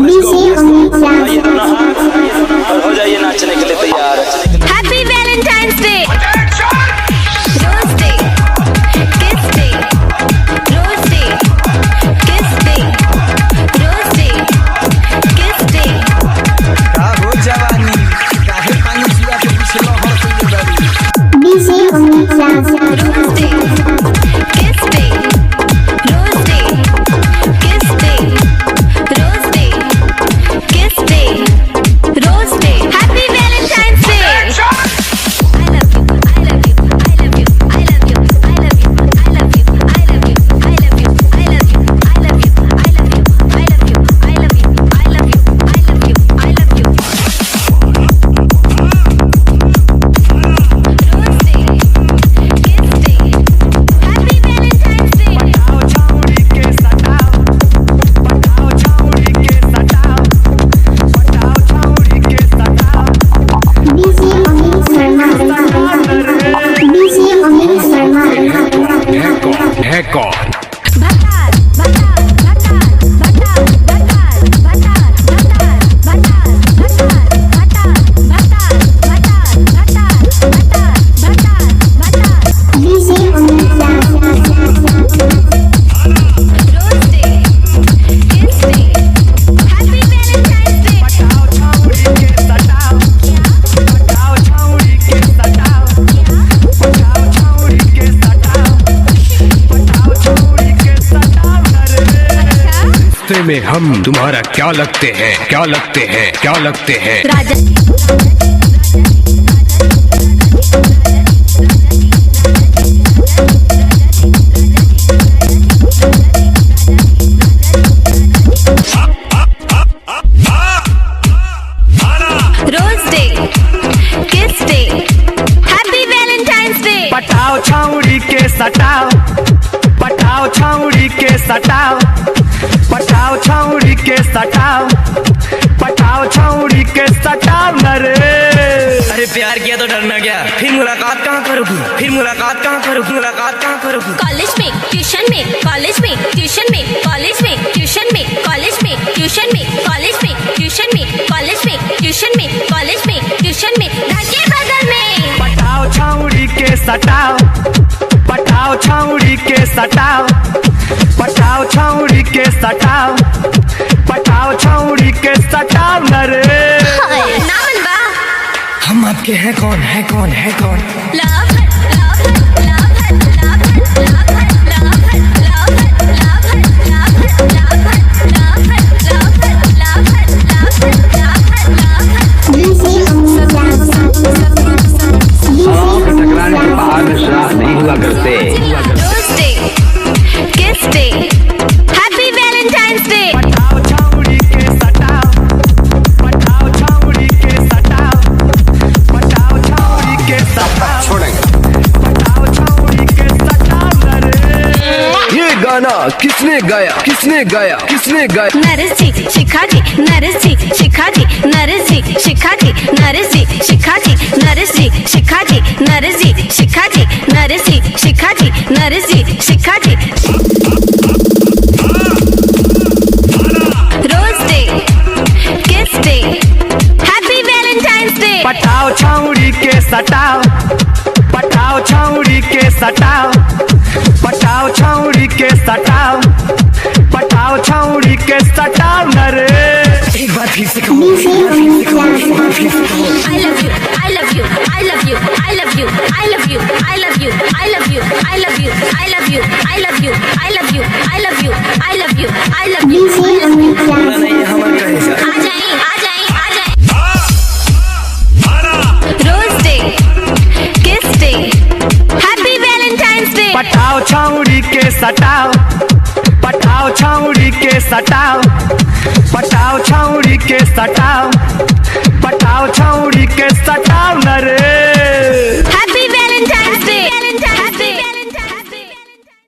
और हो जाइए नाचने के लिए तैयार। Happy Valentine's day. Rose day, kiss day, rose day, kiss day, rose day, kiss day. का हो जवानी काहे पानी पिया के पीछे लहर कइले बारी। Rose day, kiss day, rose day, kiss day, rose day, kiss day, rose day. Happy Valentine's day. है कौन? में हम तुम्हारा क्या लगते हैं, क्या लगते हैं, क्या लगते हैं? रोज day, kiss day, happy Valentine's day. पटाओ छाउड़ी के सटाओ, पटाओ छाउड़ी के सटाओ, पटाओ छाउड़ी के सटाओ, पटाओ छाउड़ी के सटाओ न रे। अरे प्यार किया तो डरना क्या, फिर मुलाकात कहाँ करोगी, फिर मुलाकात कहाँ करोगी, मुलाकात कहाँ करोगी? कॉलेज में, ट्यूशन में, कॉलेज में, ट्यूशन में, कॉलेज में, ट्यूशन में, कॉलेज में, ट्यूशन में, कॉलेज में, ट्यूशन में, कॉलेज में, ट्यूशन में, कॉलेज में, ट्यूशन में, ढके बगल में। पटाओ छाउड़ी के सटाओ, पटाओ छाउड़ी के सटाओ, पटाओ छाउड़ी के सटाओ, पटाओ छाउड़ी के सटाओ न रे। नामन बा हम आपके हैं कौन, है कौन, है कौन? Love love love love love टकराने के पहाड़ में श्राप नहीं हुआ करते। रोज day, kiss day, happy Valentine's day. पटाओ छाउड़ी के सटाओ, पटाओ छाउड़ी के सटाओ, पटाओ छाउड़ी के सटाओ, पटाओ छाउड़ी के सटाओ न रे। ये गाना किसने गाया, किसने गाया, किसने गाया? नरेश जी, शिखा जी, नरेश जी, शिखा जी, नरेश जी, शिखा जी, नरेश जी, शिखा जी, नरेश जी, शिखा जी, नरेश जी, शिखा जी, नरेश जी, शिखा जी, नरेश जी, शिखा जी। रोज day, kiss day, happy Valentine's day. पटाओ छाउड़ी के सटाओ, पटाओ छाउड़ी के सटाओ, पटाओ छाउड़ी के सटाओ, पटाओ छाउड़ी के सटाओ न रे। एक बार फिर से कहो, I love you, I love you, I love you, I love you, I love you, I love you, I love you, I love you, I love you, I love you, I love you, I love you, I love you, I love you, I love you। नहीं हमारा कहेगा। आ जाएं, आ जाएं, आ जाएं। रोज day, kiss day, happy Valentine's day. पटाओ छाउड़ी के सटाओ, पटाओ छाउड़ी के सटाओ, पटाओ छाउड़ी के सटाओ,